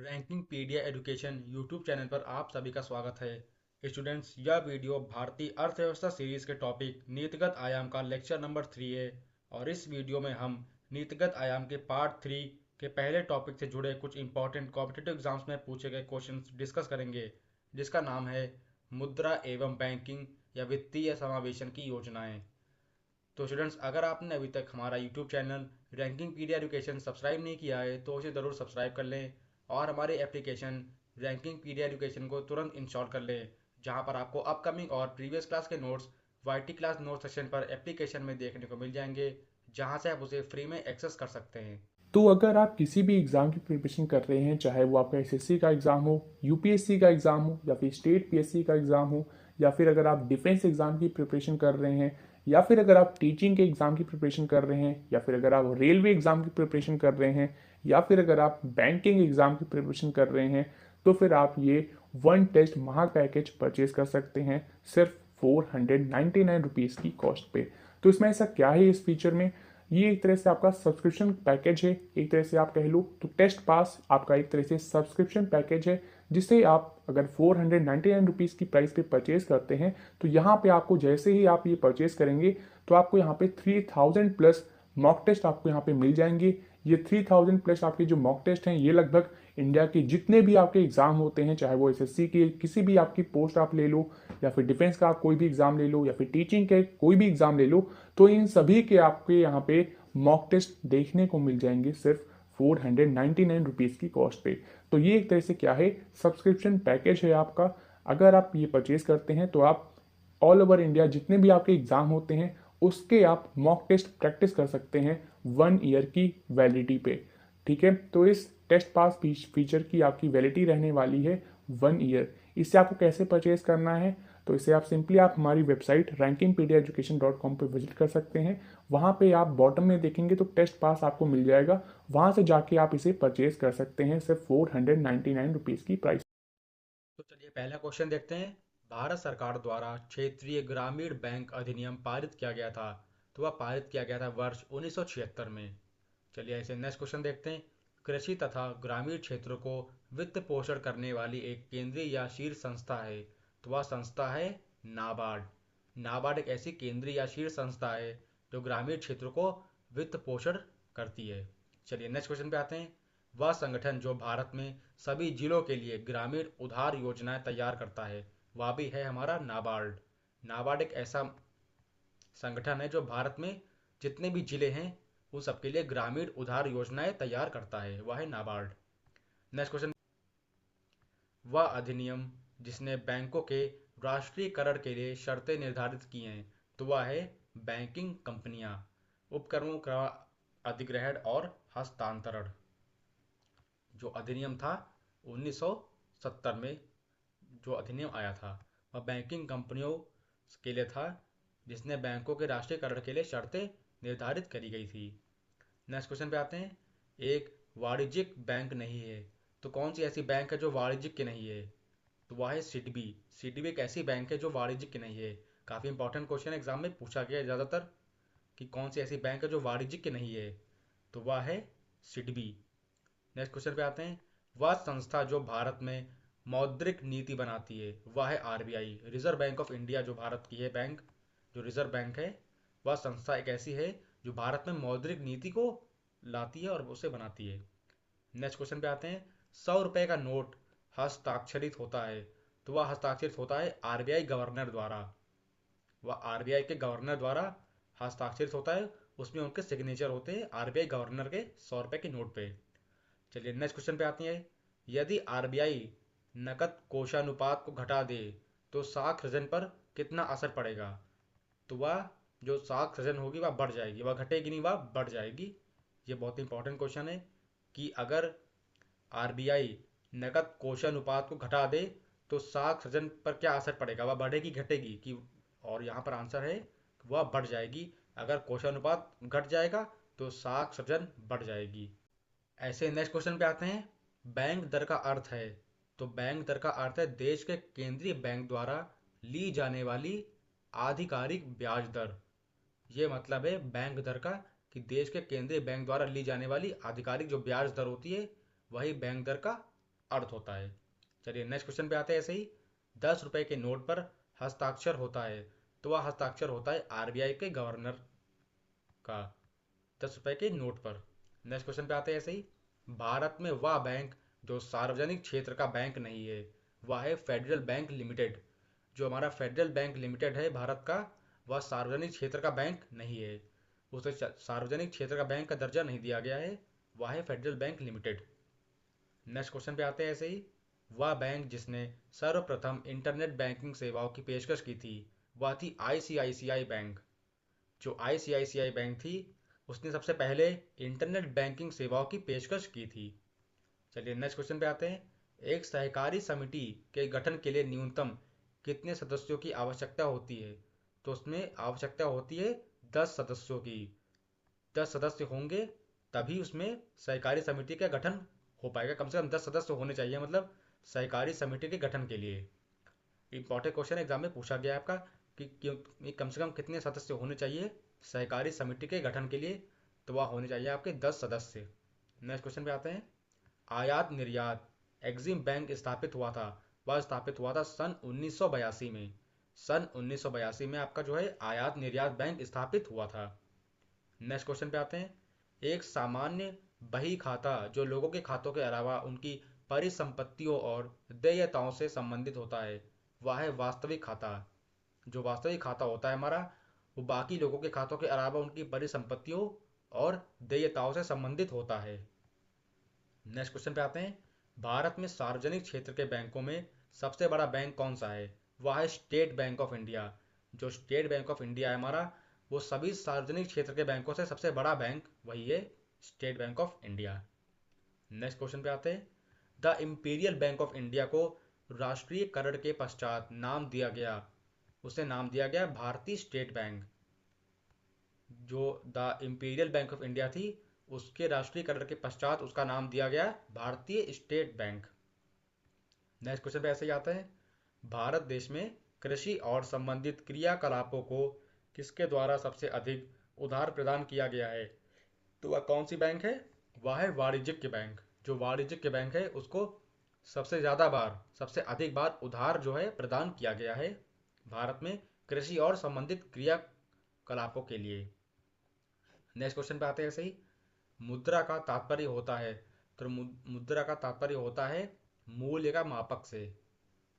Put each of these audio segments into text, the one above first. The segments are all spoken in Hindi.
Ranking pedia education YouTube channel पर आप सभी का स्वागत है। स्टूडेंट्स, यह वीडियो भारतीय अर्थव्यवस्था सीरीज के टॉपिक नीतिगत आयाम का लेक्चर नंबर 3 है। और इस वीडियो में हम नीतिगत आयाम के पार्ट 3 के पहले टॉपिक से जुड़े कुछ इंपॉर्टेंट कॉम्पिटिटिव एग्जाम्स में पूछे गए क्वेश्चंस डिस्कस करेंगे, जिसका नाम है मुद्रा एवं बैंकिंग या वित्तीय समावेशन की योजनाएं। तो स्टूडेंट्स, अगर आपने अभी तक हमारा YouTube channel ranking pedia education subscribe नहीं किया है तो उसे ज़रूर सब्सक्राइब कर लें और हमारे एप्लीकेशन रैंकिंग पीडिया एजुकेशन को तुरंत इंस्टॉल कर लें, जहां पर आपको अपकमिंग और प्रीवियस क्लास के notes YT class note section पर एप्लीकेशन में देखने को मिल जाएंगे, जहां से आप उसे फ्री में एक्सेस कर सकते हैं। तो अगर आप किसी भी एग्ज़ाम की प्रिपरेशन कर रहे हैं, चाहे वो आपका एसएससी का एग्ज़ाम हो, यूपीएससी का एग्ज़ाम हो या फिर स्टेट पीएससी का एग्ज़ाम हो, या फिर अगर आप डिफेंस एग्ज़ाम की प्रिपरेशन कर रहे हैं, या फिर अगर आप टीचिंग के एग्ज़ाम की प्रिपरेशन कर रहे हैं, या फिर अगर आप रेलवे एग्ज़ाम की प्रिपरेशन कर रहे हैं, या फिर अगर आप बैंकिंग एग्ज़ाम की प्रिपरेशन कर रहे हैं, तो फिर आप ये वन टेस्ट महा पैकेज परचेज कर सकते हैं सिर्फ 499 रुपीज़ की कॉस्ट पे। तो इसमें ऐसा क्या है इस फीचर में? ये एक तरह से आपका सब्सक्रिप्शन पैकेज है, एक तरह से आप कह लो तो टेस्ट पास आपका एक तरह से सब्सक्रिप्शन पैकेज है, जिसे आप अगर 499 रुपीज़ की प्राइस पे परचेज करते हैं तो यहाँ पे आपको जैसे ही आप ये परचेज करेंगे तो आपको यहाँ पे 3000 प्लस मॉक टेस्ट आपको यहाँ पे मिल जाएंगे। ये 3000 प्लस आपके जो मॉक टेस्ट हैं ये लगभग इंडिया के जितने भी आपके एग्जाम होते हैं, चाहे वो एसएससी की किसी भी आपकी पोस्ट आप ले लो, या फिर डिफेंस का आप कोई भी एग्जाम ले लो, या फिर टीचिंग के कोई भी एग्जाम ले लो, तो इन सभी के आपके यहाँ पे मॉक टेस्ट देखने को मिल जाएंगे सिर्फ 499 रुपीज़ की कॉस्ट पे। तो ये एक तरह से क्या है, सब्सक्रिप्शन पैकेज है आपका। अगर आप ये परचेज करते हैं तो आप ऑल ओवर इंडिया जितने भी आपके एग्जाम होते हैं उसके आप मॉक टेस्ट प्रैक्टिस कर सकते हैं 1 ईयर की वैलिडिटी पे। ठीक है, तो इस टेस्ट पास फीचर की आपकी वैलिडिटी रहने वाली है 1 ईयर। इससे आपको कैसे परचेज करना है? तो इसे आप सिंपली आप हमारी वेबसाइट rankingpediaeducation.com पे विजिट कर सकते हैं। वहाँ पे आप बॉटम में देखेंगे तो टेस्ट पास आपको मिल जाएगा, वहाँ से जाके आप इसे परचेज कर सकते हैं सिर्फ 499 रुपीज़ की प्राइस। तो चलिए पहला क्वेश्चन देखते हैं। भारत सरकार द्वारा क्षेत्रीय ग्रामीण बैंक अधिनियम पारित किया गया था। तो वह पारित किया गया था वर्ष 1976 में। चलिए ऐसे नेक्स्ट क्वेश्चन देखते हैं। कृषि तथा ग्रामीण क्षेत्रों को वित्त पोषण करने वाली एक केंद्रीय या शीर्ष संस्था है। तो वह संस्था है नाबार्ड। नाबार्ड एक ऐसी केंद्रीय या शीर्ष संस्था है जो ग्रामीण क्षेत्रों को वित्त पोषण करती है। चलिए नेक्स्ट क्वेश्चन पे आते हैं। वह संगठन जो भारत में सभी जिलों के लिए ग्रामीण उधार योजनाएं तैयार करता है, वह भी है हमारा नाबार्ड। नाबार्ड एक ऐसा संगठन है जो भारत में जितने भी जिले हैं उन सबके लिए ग्रामीण उधार योजनाएं तैयार करता है, वह है नाबार्ड। Next question. वह अधिनियम जिसने बैंकों के राष्ट्रीयकरण के लिए शर्तें निर्धारित की हैं, तो वह है बैंकिंग कंपनियां, उपकरणों का अधिग्रहण और हस्तांतरण। जो अधिनियम था 1970 में, जो अधिनियम आया था वह बैंकिंग कंपनियों के लिए था, जिसने बैंकों के राष्ट्रीयकरण के लिए शर्तें निर्धारित करी गई थी। नेक्स्ट क्वेश्चन पे आते हैं। एक वाणिज्यिक बैंक नहीं है, तो कौन सी ऐसी बैंक है जो वाणिज्यिक की नहीं है? तो वह है सिडबी। सिडबी एक ऐसी बैंक है जो वाणिज्यिक की नहीं है। काफ़ी इंपॉर्टेंट क्वेश्चन एग्जाम में पूछा गया है ज़्यादातर, कि कौन सी ऐसी बैंक है जो वाणिज्यिक की नहीं है? तो वह है सिडबी। नेक्स्ट क्वेश्चन पे आते हैं। वह संस्था जो भारत में मौद्रिक नीति बनाती है, वह है RBI. Reserve bank of India जो भारत की है बैंक, जो रिजर्व बैंक है, वह संस्था एक ऐसी है जो भारत में मौद्रिक नीति को लाती है और उसे बनाती है। नेक्स्ट क्वेश्चन पे आते हैं। 100 रुपए का नोट हस्ताक्षरित होता है, तो वह हस्ताक्षरित होता है आरबीआई गवर्नर द्वारा। वह आरबीआई के गवर्नर द्वारा हस्ताक्षरित होता है, उसमें उनके सिग्नेचर होते हैं आरबीआई गवर्नर के 100 रुपए के नोट पे। चलिए नेक्स्ट क्वेश्चन पे आती है। यदि आरबीआई नकद कोषानुपात को घटा दे तो साख सृजन पर कितना असर पड़ेगा? तो वह जो साख सृजन होगी वह बढ़ जाएगी, वह घटेगी नहीं, वह बढ़ जाएगी। ये बहुत इंपॉर्टेंट क्वेश्चन है कि अगर आरबीआई नकद कोषानुपात को घटा दे तो साख सृजन पर क्या असर पड़ेगा, वह बढ़ेगी घटेगी कि? और यहाँ पर आंसर है वह बढ़ जाएगी। अगर कोषानुपात घट जाएगा तो साख सृजन बढ़ जाएगी। ऐसे नेक्स्ट क्वेश्चन पे आते हैं। बैंक दर का अर्थ है। तो बैंक दर का अर्थ है देश के केंद्रीय बैंक द्वारा ली जाने वाली आधिकारिक ब्याज दर। ये मतलब है बैंक दर का, कि देश के केंद्रीय बैंक द्वारा ली जाने वाली आधिकारिक जो ब्याज दर होती है, वही बैंक दर का अर्थ होता है। चलिए नेक्स्ट क्वेश्चन पे आते हैं। ऐसे ही 10 रुपए के नोट पर हस्ताक्षर होता है, तो वह हस्ताक्षर होता है आरबीआई के गवर्नर का। 10 रुपए के नोट पर। नेक्स्ट क्वेश्चन पे आते हैं। ऐसे ही भारत में वह बैंक जो सार्वजनिक क्षेत्र का बैंक नहीं है, वह है फेडरल बैंक लिमिटेड। जो हमारा फेडरल बैंक लिमिटेड है भारत का, वह सार्वजनिक क्षेत्र का बैंक नहीं है। उसे सार्वजनिक क्षेत्र का बैंक का दर्जा नहीं दिया गया है, वह है federal bank limited. Next question पे आते हैं। ऐसे ही वह बैंक जिसने सर्वप्रथम इंटरनेट बैंकिंग सेवाओं की पेशकश की थी, वह थी आईसीआईसीआई बैंक। जो आईसीआईसीआई बैंक थी, उसने सबसे पहले इंटरनेट बैंकिंग सेवाओं की पेशकश की थी। चलिए नेक्स्ट क्वेश्चन पे आते हैं। एक सहकारी समिति के गठन के लिए न्यूनतम कितने सदस्यों की आवश्यकता होती है? तो उसमें आवश्यकता होती है 10 सदस्यों की। 10 सदस्य होंगे तभी उसमें सहकारी समिति का गठन हो पाएगा। कम से कम 10 सदस्य होने चाहिए, मतलब सहकारी समिति के गठन के लिए। इंपॉर्टेंट क्वेश्चन एग्जाम में पूछा गया है आपका कि क्यों कम से कम कितने सदस्य होने चाहिए सहकारी समिति के गठन के लिए? तो वह होने चाहिए आपके 10 सदस्य। नेक्स्ट क्वेश्चन पे आते हैं। आयात निर्यात एग्जिम बैंक स्थापित हुआ था, वह स्थापित हुआ था सन 1982 में। सन 1982 में आपका जो है आयात निर्यात बैंक स्थापित हुआ था। नेक्स्ट क्वेश्चन पे आते हैं। एक सामान्य बही खाता जो लोगों के खातों के अलावा उनकी परिसंपत्तियों और देयताओं से संबंधित होता है, वह है वास्तविक खाता। जो वास्तविक खाता होता है हमारा, वो बाकी लोगों के खातों के अलावा उनकी परिसंपत्तियों और देयताओं से संबंधित होता है। नेक्स्ट क्वेश्चन पे आते हैं। भारत में सार्वजनिक क्षेत्र के बैंकों में सबसे बड़ा बैंक कौन सा है? वह है स्टेट बैंक ऑफ इंडिया। जो स्टेट बैंक ऑफ इंडिया है हमारा, वो सभी सार्वजनिक क्षेत्र के बैंकों से सबसे बड़ा बैंक वही है, state bank of India. Next question पे आते हैं। The imperial bank of India को राष्ट्रीयकरण के पश्चात नाम दिया गया, उसे नाम दिया गया भारतीय स्टेट बैंक। जो the imperial bank of India थी, उसके राष्ट्रीयकरण के पश्चात उसका नाम दिया गया भारतीय स्टेट बैंक। नेक्स्ट क्वेश्चन पे ऐसे ही आता है। भारत देश में कृषि और संबंधित क्रियाकलापों को किसके द्वारा सबसे अधिक उधार प्रदान किया गया है? तो वह कौन सी बैंक है? वह है वाणिज्यिक बैंक। जो वाणिज्यिक बैंक है उसको सबसे ज़्यादा बार, सबसे अधिक बार उधार जो है प्रदान किया गया है भारत में कृषि और संबंधित क्रियाकलापों के लिए। नेक्स्ट क्वेश्चन पे आते हैं। ऐसे ही मुद्रा का तात्पर्य होता है, तो मुद्रा का तात्पर्य होता है मूल्य का मापक से।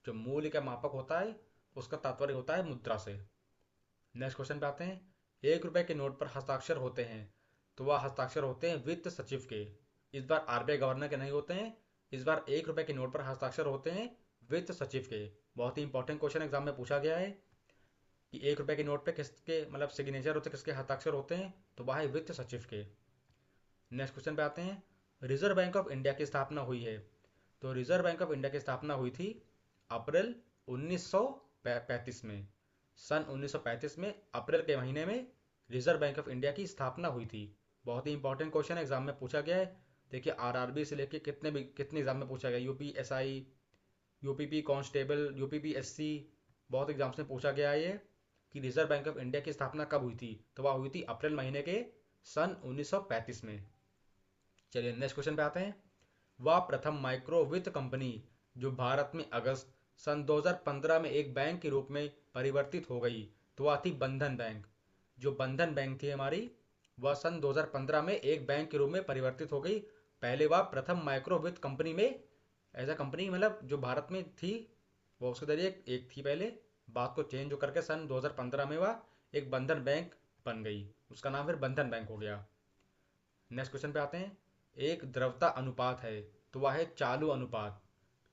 जो मूल्य का मापक होता है उसका तात्पर्य होता है मुद्रा से। नेक्स्ट क्वेश्चन पे आते हैं। 1 रुपए के नोट पर हस्ताक्षर होते हैं, तो वह हस्ताक्षर होते हैं वित्त सचिव के। इस बार आरबीआई गवर्नर के नहीं होते हैं, इस बार 1 रुपए के नोट पर हस्ताक्षर होते हैं वित्त सचिव के। बहुत ही इंपॉर्टेंट क्वेश्चन एग्जाम में पूछा गया है कि 1 रुपए के नोट पे किसके मतलब सिग्नेचर होते, किसके हस्ताक्षर होते हैं? तो वह है वित्त सचिव के। नेक्स्ट क्वेश्चन पे आते हैं। रिजर्व बैंक ऑफ इंडिया की स्थापना हुई है, तो रिजर्व बैंक ऑफ इंडिया की स्थापना हुई थी अप्रैल 1935 में। सन 1935 में अप्रैल के महीने में रिजर्व बैंक ऑफ इंडिया की स्थापना हुई थी। बहुत ही इंपॉर्टेंट क्वेश्चन एग्जाम में पूछा गया है। देखिए आरआरबी से लेके कितने एग्जाम में पूछा गया, यूपीएसआई, यूपीपी कांस्टेबल, यूपीपीएससी, बहुत एग्जाम्स में पूछा गया है ये कि रिजर्व बैंक ऑफ इंडिया की स्थापना कब हुई थी? तो वह हुई थी अप्रैल महीने के सन 1935 में। चलिए नेक्स्ट क्वेश्चन पे आते हैं। वह प्रथम माइक्रो वित्त कंपनी जो भारत में अगस्त सन 2015 में एक बैंक के रूप में परिवर्तित हो गई, तो वह थी बंधन बैंक। जो बंधन बैंक थी हमारी, वह सन 2015 में एक बैंक के रूप में परिवर्तित हो गई। पहले वह प्रथम माइक्रो वित्त कंपनी में, ऐसा कंपनी मतलब जो भारत में थी, वो उसके जरिए एक थी पहले, बात को चेंज करके सन 2015 में वह एक बंधन बैंक बन गई, उसका नाम फिर बंधन बैंक हो गया। नेक्स्ट क्वेश्चन पे आते हैं। एक द्रव्यता अनुपात है, तो वह है चालू अनुपात।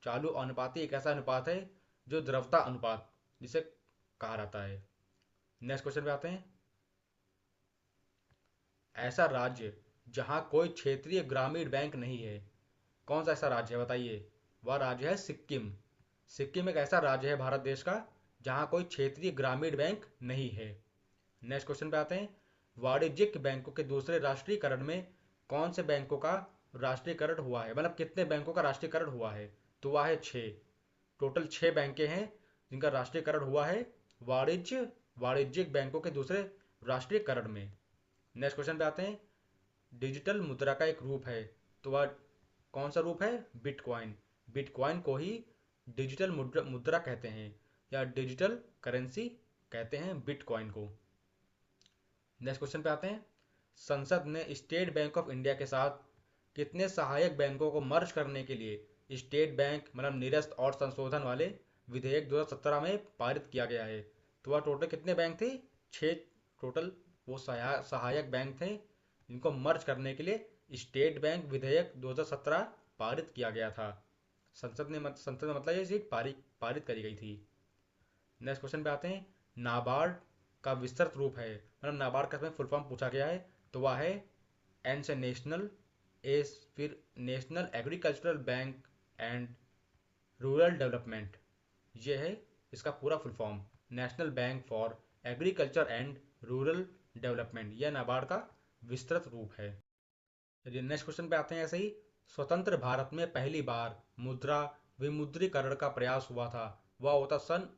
चालू अनुपात ही एक ऐसा अनुपात है जो द्रव्यता अनुपात जिसे कहा जाता है। नेक्स्ट क्वेश्चन पे आते हैं। ऐसा राज्य जहां कोई क्षेत्रीय ग्रामीण बैंक नहीं है, कौन सा ऐसा राज्य है बताइए? वह राज्य है सिक्किम। सिक्किम एक ऐसा राज्य है भारत देश का जहां कोई क्षेत्रीय ग्रामीण बैंक नहीं है। नेक्स्ट क्वेश्चन पे आते हैं। वाणिज्यिक बैंकों के दूसरे राष्ट्रीयकरण में कौन से बैंकों का राष्ट्रीयकरण हुआ है, मतलब कितने बैंकों का राष्ट्रीयकरण हुआ है? तो वह है 6। टोटल 6 बैंकें हैं जिनका राष्ट्रीयकरण हुआ है वाणिज्यिक बैंकों के दूसरे राष्ट्रीयकरण में। नेक्स्ट क्वेश्चन पे आते हैं। डिजिटल मुद्रा का एक रूप है, तो वह कौन सा रूप है? बिटकॉइन। बिटकॉइन को ही डिजिटल मुद्रा मुद्रा कहते हैं या डिजिटल करेंसी कहते हैं बिटकॉइन को। नेक्स्ट क्वेश्चन पे आते हैं। संसद ने स्टेट बैंक ऑफ इंडिया के साथ कितने सहायक बैंकों को मर्ज करने के लिए स्टेट बैंक मतलब निरस्त और संशोधन वाले विधेयक 2017 में पारित किया गया है? तो वह टोटल कितने बैंक थे? 6 टोटल वो सहायक बैंक थे जिनको मर्ज करने के लिए स्टेट बैंक विधेयक 2017 पारित किया गया था। संसद में मतलब ये सीट पारित पारित करी गई थी। नेक्स्ट क्वेश्चन पे आते हैं। नाबार्ड का विस्तृत रूप है मतलब नाबार्ड का इसमें फुल फॉर्म पूछा गया है तो वह है एन से नेशनल, ए फिर national agricultural bank and rural development, ये है इसका पूरा full form, national bank for agriculture and rural development, यह नाबार्ड का विस्तृत रूप है। चलिए नेक्स्ट क्वेश्चन पे आते हैं। ऐसे ही स्वतंत्र भारत में पहली बार मुद्रा विमुद्रीकरण का प्रयास हुआ था, वह होता सन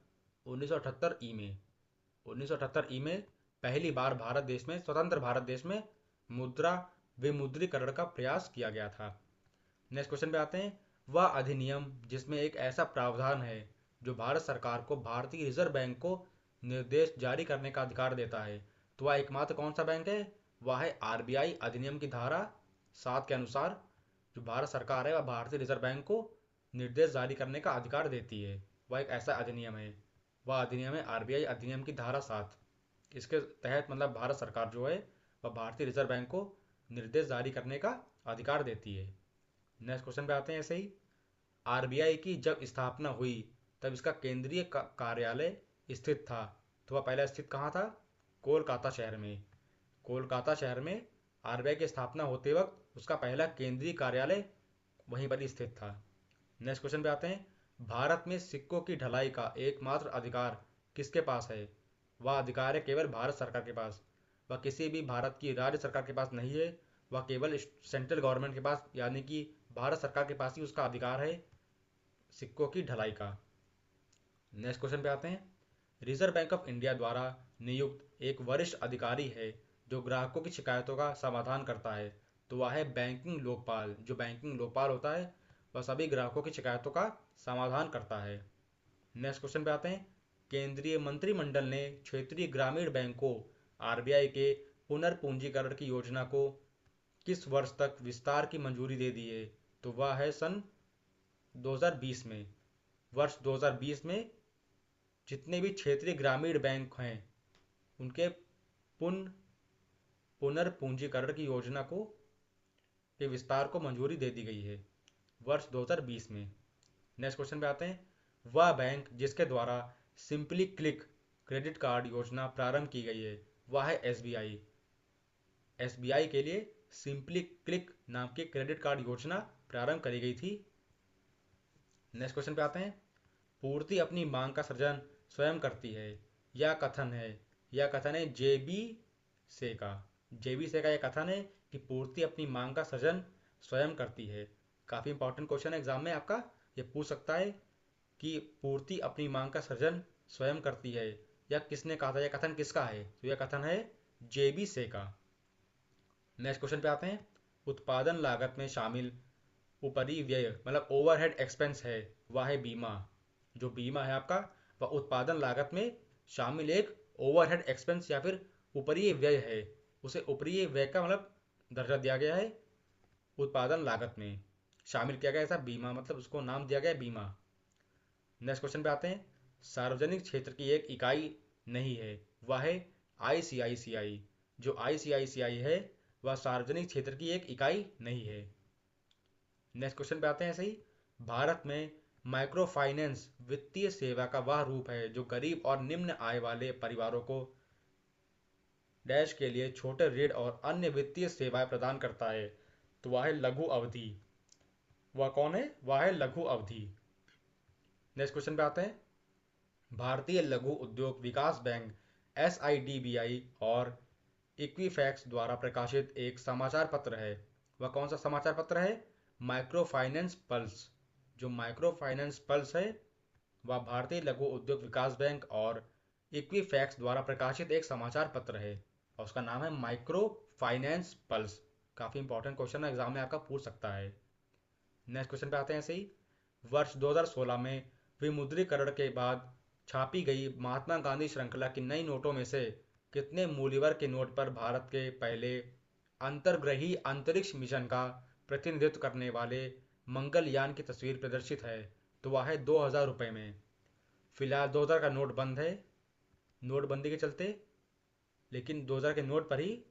1978 ई में। 1978 ई में पहली बार भारत देश में, स्वतंत्र भारत देश में मुद्रा विमुद्रीकरण का प्रयास किया गया था। नेक्स्ट क्वेश्चन पे आते हैं। वह अधिनियम जिसमें एक ऐसा प्रावधान है जो भारत सरकार को भारतीय रिजर्व बैंक को निर्देश जारी करने का अधिकार देता है, तो वह एकमात्र कौन सा बैंक है? वह है आरबीआई। अधिनियम की धारा 7 के अनुसार जो भारत सरकार है वह भारतीय रिजर्व बैंक को निर्देश जारी करने का अधिकार देती है, वह एक ऐसा अधिनियम है। वह अधिनियम है आरबीआई अधिनियम की धारा 7। इसके तहत मतलब भारत सरकार जो है वह भारतीय रिजर्व बैंक को निर्देश जारी करने का अधिकार देती है। नेक्स्ट क्वेश्चन पे आते हैं। ऐसे ही आरबीआई की जब स्थापना हुई तब इसका केंद्रीय कार्यालय स्थित था, तो वह पहला स्थित कहाँ था? कोलकाता शहर में। कोलकाता शहर में आरबीआई की स्थापना होते वक्त उसका पहला केंद्रीय कार्यालय वहीं पर ही स्थित था। नेक्स्ट क्वेश्चन पे आते हैं। भारत में सिक्कों की ढलाई का एकमात्र अधिकार किसके पास है? वह अधिकार है केवल भारत सरकार के पास, वह किसी भी भारत की राज्य सरकार के पास नहीं है, वह केवल सेंट्रल गवर्नमेंट के पास यानी कि भारत सरकार के पास ही उसका अधिकार है सिक्कों की ढलाई का। नेक्स्ट क्वेश्चन पे आते हैं। रिजर्व बैंक ऑफ इंडिया द्वारा नियुक्त एक वरिष्ठ अधिकारी है जो ग्राहकों की शिकायतों का समाधान करता है, तो वह है बैंकिंग लोकपाल। जो बैंकिंग लोकपाल होता है वह सभी ग्राहकों की शिकायतों का समाधान करता है। नेक्स्ट क्वेश्चन पे आते हैं। केंद्रीय मंत्रिमंडल ने क्षेत्रीय ग्रामीण बैंक को आरबीआई के पुनर्पूंजीकरण की योजना को किस वर्ष तक विस्तार की मंजूरी दे दी है? तो वह है सन 2020 में। वर्ष 2020 में जितने भी क्षेत्रीय ग्रामीण बैंक हैं उनके पुन पुनर्पूंजीकरण की योजना को के विस्तार को मंजूरी दे दी गई है वर्ष 2020 में। नेक्स्ट क्वेश्चन पे आते हैं। वह बैंक जिसके द्वारा सिंपली क्लिक क्रेडिट कार्ड योजना प्रारंभ की गई है वह है एसबीआई। एसबीआई के लिए सिंपली क्लिक नाम की क्रेडिट कार्ड योजना प्रारंभ करी गई थी। नेक्स्ट क्वेश्चन पे आते हैं। पूर्ति अपनी मांग का सृजन स्वयं करती है, यह कथन है जेबी से का। जेबी से का यह कथन है कि पूर्ति अपनी मांग का सृजन स्वयं करती है। काफ़ी इंपॉर्टेंट क्वेश्चन है एग्जाम में आपका, ये पूछ सकता है कि पूर्ति अपनी मांग का सृजन स्वयं करती है, यह किसने कहा था, यह कथन किसका है? तो यह कथन है जेबी से का। नेक्स्ट क्वेश्चन पे आते हैं। उत्पादन लागत में शामिल ऊपरी व्यय मतलब ओवरहेड एक्सपेंस है वह है बीमा। जो बीमा है आपका वह उत्पादन लागत में शामिल एक ओवरहेड एक्सपेंस या फिर ऊपरी व्यय है, उसे ऊपरी व्यय का मतलब दर्जा दिया गया है, उत्पादन लागत में शामिल किया गया ऐसा बीमा, मतलब उसको नाम दिया गया बीमा। नेक्स्ट क्वेश्चन पे आते हैं। सार्वजनिक क्षेत्र की एक इकाई नहीं है, वह है आईसीआईसीआई। जो आईसीआईसीआई है वह सार्वजनिक क्षेत्र की एक इकाई नहीं है। नेक्स्ट क्वेश्चन पे आते हैं। ऐसे ही भारत में माइक्रो फाइनेंस वित्तीय सेवा का वह रूप है जो गरीब और निम्न आय वाले परिवारों को डैश के लिए छोटे ऋण और अन्य वित्तीय सेवाएं प्रदान करता है, तो वह है लघु अवधि। वह कौन है? वह है लघु अवधि। नेक्स्ट क्वेश्चन पे आते हैं। भारतीय लघु उद्योग विकास बैंक एसआईडीबीआई और इक्विफैक्स द्वारा प्रकाशित एक समाचार पत्र है, वह कौन सा समाचार पत्र है? Micro finance pulse. जो माइक्रो फाइनेंस पल्स है वह भारतीय लघु उद्योग विकास बैंक और इक्विफैक्स द्वारा प्रकाशित एक समाचार पत्र है और उसका नाम है माइक्रो फाइनेंस पल्स। काफ़ी इंपॉर्टेंट क्वेश्चन है, एग्जाम में आपका पूछ सकता है। नेक्स्ट क्वेश्चन पे आते हैं। ऐसे ही वर्ष 2016 में विमुद्रीकरण के बाद छापी गई महात्मा गांधी श्रृंखला की नई नोटों में से कितने मूल्यवर्ग के नोट पर भारत के पहले अंतर्ग्रही अंतरिक्ष मिशन का प्रतिनिधित्व करने वाले मंगलयान की तस्वीर प्रदर्शित है? तो वह है 2000 रुपये में। फिलहाल 2000 का नोट बंद है नोटबंदी के चलते, लेकिन 2000 के नोट पर ही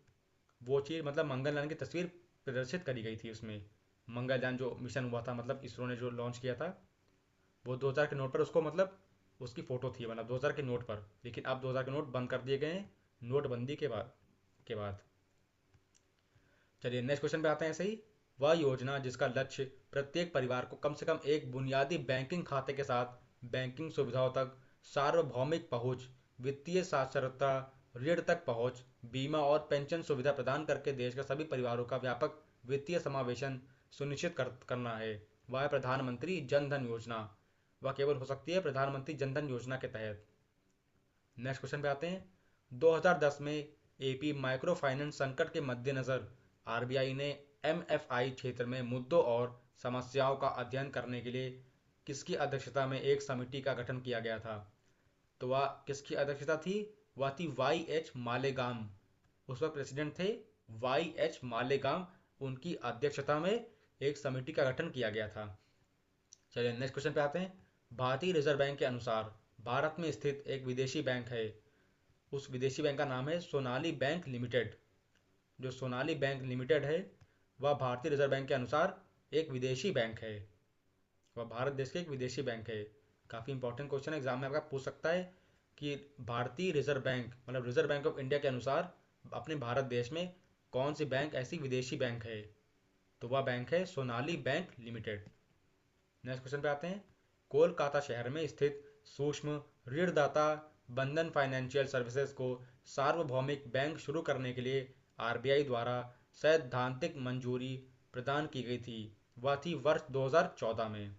वो चीज़ मतलब मंगलयान की तस्वीर प्रदर्शित करी गई थी उसमें। मंगलयान जो मिशन हुआ था, मतलब इसरो ने जो लॉन्च किया था, वो 2000 के नोट पर उसको मतलब उसकी फ़ोटो थी, मतलब 2000 के नोट पर। लेकिन अब 2000 के नोट बंद कर दिए गए हैं नोटबंदी के बाद। चलिए नेक्स्ट क्वेश्चन पे आते हैं। सही, वह योजना जिसका लक्ष्य प्रत्येक परिवार को कम से कम एक बुनियादी बैंकिंग खाते के साथ बैंकिंग सुविधाओं तक सार्वभौमिक पहुंच, वित्तीय साक्षरता, ऋण तक पहुंच, बीमा और पेंशन सुविधा प्रदान करके देश के सभी परिवारों का व्यापक वित्तीय समावेशन सुनिश्चित करना है, वह है प्रधानमंत्री जन धन योजना। वह केवल हो सकती है प्रधानमंत्री जन धन योजना के तहत। नेक्स्ट क्वेश्चन पे आते हैं। 2010 में एपी माइक्रो फाइनेंस संकट के मद्देनजर आरबीआई ने एमएफआई क्षेत्र में मुद्दों और समस्याओं का अध्ययन करने के लिए किसकी अध्यक्षता में एक समिति का गठन किया गया था? तो वह किसकी अध्यक्षता थी? वह थी वाई एच मालेगाम। उस वक्त प्रेसिडेंट थे वाई एच मालेगाम। उनकी अध्यक्षता में एक समिति का गठन किया गया था। चलिए नेक्स्ट क्वेश्चन पे आते हैं। भारतीय रिजर्व बैंक के अनुसार भारत में स्थित एक विदेशी बैंक है। उस विदेशी बैंक का नाम है सोनाली बैंक लिमिटेड। जो सोनाली बैंक लिमिटेड है वह भारतीय रिजर्व बैंक के अनुसार एक विदेशी बैंक है। वह भारत देश के एक विदेशी बैंक है। काफ़ी इंपॉर्टेंट क्वेश्चन एग्जाम में आपका पूछ सकता है कि भारतीय रिजर्व बैंक मतलब रिजर्व बैंक ऑफ इंडिया के अनुसार अपने भारत देश में कौन सी बैंक ऐसी विदेशी बैंक है? तो वह बैंक है Sonali bank limited. Next question पे आते हैं। कोलकाता शहर में स्थित सूक्ष्म ऋणदाता बंधन फाइनेंशियल सर्विसेज को सार्वभौमिक बैंक शुरू करने के लिए आरबीआई द्वारा सैद्धांतिक मंजूरी प्रदान की गई थी। वह थी वर्ष 2014 में।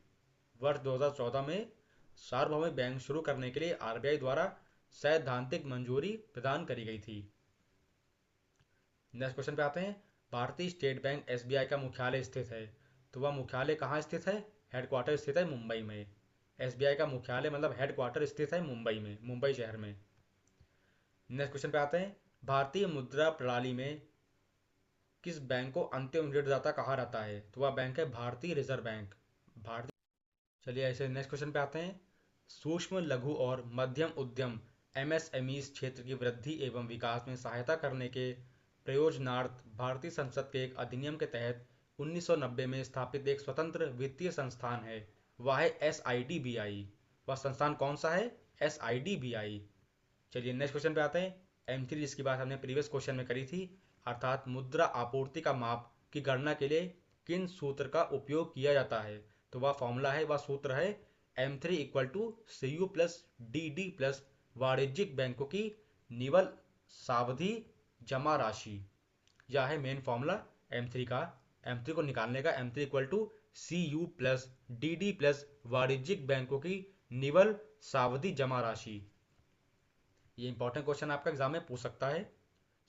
वर्ष 2014 में सार्वभौमिक बैंक शुरू करने के लिए आरबीआई द्वारा सैद्धांतिक मंजूरी प्रदान करी गई थी। नेक्स्ट क्वेश्चन पे आते हैं। भारतीय स्टेट बैंक एसबीआई का मुख्यालय स्थित है। तो वह मुख्यालय कहाँ स्थित है? हेडक्वार्टर स्थित है मुंबई में। एसबीआई का मुख्यालय मतलब हेडक्वार्टर स्थित है मुंबई में, मुंबई शहर में। नेक्स्ट क्वेश्चन पे आते हैं। भारतीय मुद्रा प्रणाली में किस बैंक को अंतिम ऋणदाता कहा जाता है? तो वह बैंक है भारतीय रिजर्व बैंक। भारतीय चलिए ऐसे नेक्स्ट क्वेश्चन पे आते हैं। सूक्ष्म लघु और मध्यम उद्यम एमएसएमईज क्षेत्र की वृद्धि एवं विकास में सहायता करने के प्रयोजनार्थ भारतीय संसद के एक अधिनियम के तहत 1990 में स्थापित एक स्वतंत्र वित्तीय संस्थान है। वह है एसआईडीबीआई। वह संस्थान कौन सा है? एसआईडीबीआई। चलिए नेक्स्ट क्वेश्चन पे आते हैं। M3 जिसकी बात हमने प्रीवियस क्वेश्चन में करी थी, अर्थात मुद्रा आपूर्ति का माप की गणना के लिए किन सूत्र का उपयोग किया जाता है? तो वह फॉर्मूला है, वह सूत्र है M3 equal to CU plus DD plus वाणिज्यिक बैंकों की निवल सावधि जमा राशि। यह है मेन फॉर्मूला M3 का। M3 को निकालने का M3 equal to CU plus DD plus वाणिज्यिक बैंकों की निवल सावधि जमा राशि। ये इंपॉर्टेंट क्वेश्चन आपका एग्जाम में पूछ सकता है।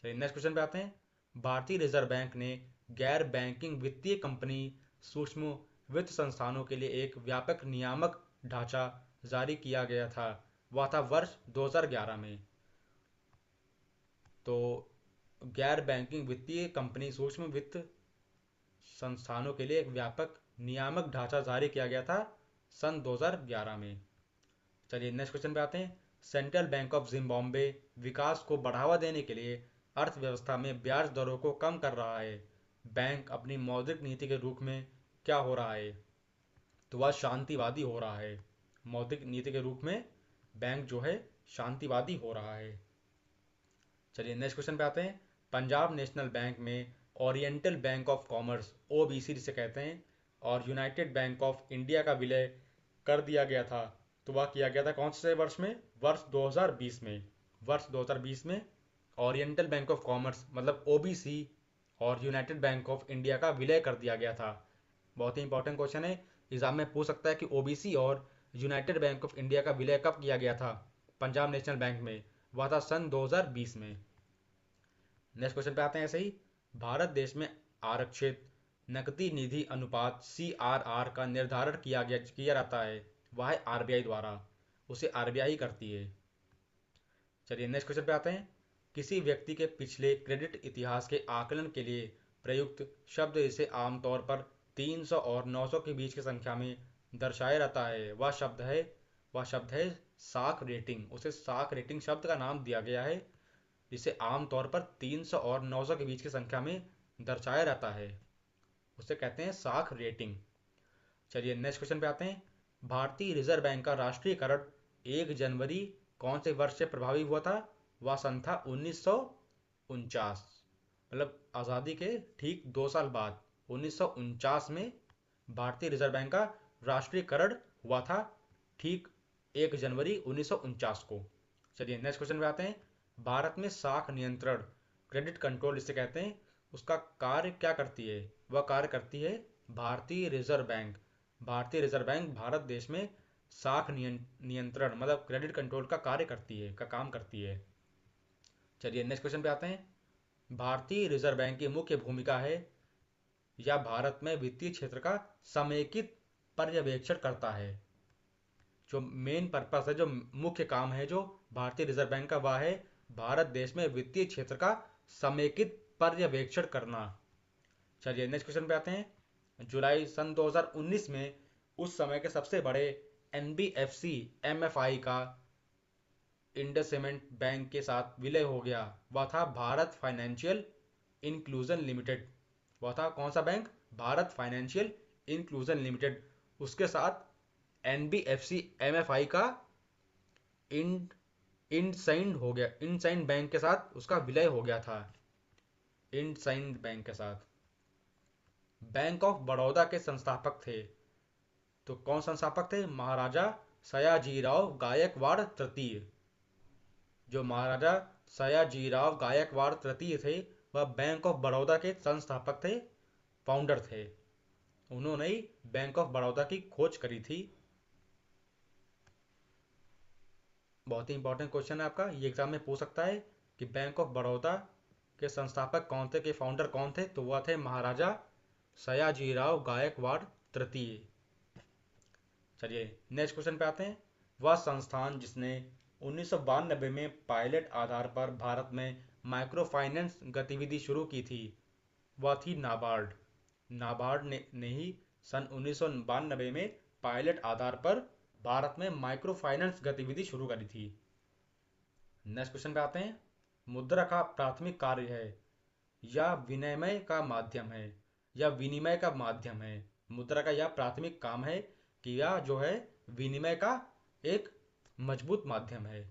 चलिए नेक्स्ट क्वेश्चन पे आते हैं। भारतीय रिजर्व बैंक ने गैर बैंकिंग वित्तीय कंपनी सूक्ष्म वित्त संस्थानों के लिए एक व्यापक नियामक ढांचा जारी किया गया था। वह था वर्ष 2011 में। तो गैर बैंकिंग वित्तीय कंपनी सूक्ष्म वित्त संस्थानों के लिए एक व्यापक नियामक ढांचा जारी किया गया था सन 2011 में। चलिए नेक्स्ट क्वेश्चन पे आते हैं। सेंट्रल बैंक ऑफ जिम्बाब्वे विकास को बढ़ावा देने के लिए अर्थव्यवस्था में ब्याज दरों को कम कर रहा है। बैंक अपनी मौद्रिक नीति के रूप में क्या हो रहा है? तो वह शांतिवादी हो रहा है। मौद्रिक नीति के रूप में बैंक जो है शांतिवादी हो रहा है। चलिए नेक्स्ट क्वेश्चन पे आते हैं। पंजाब नेशनल बैंक में oriental bank of commerce OBC जिसे कहते हैं और यूनाइटेड बैंक ऑफ इंडिया का विलय कर दिया गया था। तो वह किया गया था कौन से वर्ष में? वर्ष 2020 में। वर्ष 2020 में ओरिएंटल बैंक ऑफ कॉमर्स मतलब ओबीसी और यूनाइटेड बैंक ऑफ इंडिया का विलय कर दिया गया था। बहुत ही इंपॉर्टेंट क्वेश्चन है, एग्जाम में पूछ सकता है कि ओबीसी और यूनाइटेड बैंक ऑफ इंडिया का विलय कब किया गया था पंजाब नेशनल बैंक में? वह था सन 2020 में। नेक्स्ट क्वेश्चन पे आते हैं। ऐसे ही भारत देश में आरक्षित नकदी निधि अनुपात CRR का निर्धारण किया जाता है, वह है RBI द्वारा। उसे RBI करती है। चलिए नेक्स्ट क्वेश्चन पे आते हैं। किसी व्यक्ति के पिछले क्रेडिट इतिहास के आकलन के लिए प्रयुक्त शब्द इसे आमतौर पर 300 और 900 के बीच की संख्या में दर्शाया जाता है, वह शब्द है साख रेटिंग। उसे साख रेटिंग शब्द का नाम दिया गया है, जिसे आमतौर पर 300 और 900 के बीच की संख्या में दर्शाया जाता है। उसे कहते हैं साख रेटिंग। चलिए नेक्स्ट क्वेश्चन पे आते हैं। भारतीय रिजर्व बैंक का राष्ट्रीयकरण 1 जनवरी कौन से वर्ष से प्रभावी हुआ था? वह सन था 1949। मतलब आज़ादी के ठीक 2 साल बाद 1949 में भारतीय रिजर्व बैंक का राष्ट्रीयकरण हुआ था, ठीक 1 जनवरी 1949 को। चलिए नेक्स्ट क्वेश्चन पे आते हैं। भारत में साख नियंत्रण, क्रेडिट कंट्रोल इसे कहते हैं, उसका कार्य क्या करती है? वह कार्य करती है भारतीय रिजर्व बैंक। भारतीय रिजर्व बैंक भारत देश में साख नियंत्रण मतलब क्रेडिट कंट्रोल का कार्य करती है, का काम करती है। चलिए नेक्स्ट क्वेश्चन पे आते हैं। भारतीय रिजर्व बैंक की मुख्य भूमिका है या भारत में वित्तीय क्षेत्र का समेकित पर्यवेक्षण करता है। जो मेन पर्पस है, जो मुख्य काम है जो भारतीय रिजर्व बैंक का, वह है भारत देश में वित्तीय क्षेत्र का समेकित पर्यवेक्षण करना। चलिए नेक्स्ट क्वेश्चन पे आते हैं। जुलाई सन 2019 में उस समय के सबसे बड़े NBFC MFI का इंडसइंड बैंक के साथ विलय हो गया। वह था भारत फाइनेंशियल इंक्लूजन लिमिटेड। वह था कौन सा bank? Bharat financial inclusion limited. उसके साथ NBFC MFI का इंड इंडसइंड हो गया, इंडसइंड बैंक के साथ उसका विलय हो गया था, इंडसइंड बैंक के साथ। बैंक ऑफ बड़ौदा के संस्थापक थे, तो कौन संस्थापक थे? महाराजा सयाजीराव गायकवाड़ तृतीय। जो महाराजा सयाजीराव गायकवाड़ तृतीय थे, वह बैंक ऑफ बड़ौदा के संस्थापक थे, फाउंडर थे। उन्होंने ही बैंक ऑफ बड़ौदा की खोज करी थी। बहुत ही इंपॉर्टेंट क्वेश्चन है आपका, ये एग्जाम में पूछ सकता है कि बैंक ऑफ बड़ौदा के संस्थापक कौन थे, के फाउंडर कौन थे? तो वह थे महाराजा सयाजीराव गायकवाड़ तृतीय। चलिए नेक्स्ट क्वेश्चन पे आते हैं। वह संस्थान जिसने 1992 में पायलट आधार पर भारत में माइक्रो फाइनेंस गतिविधि शुरू की थी, वह थी नाबार्ड। नाबार्ड ने ही सन 1992 में पायलट आधार पर भारत में माइक्रो फाइनेंस गतिविधि शुरू करी थी। नेक्स्ट क्वेश्चन पे आते हैं। मुद्रा का प्राथमिक कार्य है या विनिमय का माध्यम है, या विनिमय का माध्यम है। मुद्रा का यह प्राथमिक काम है कि यह जो है विनिमय का एक मजबूत माध्यम है।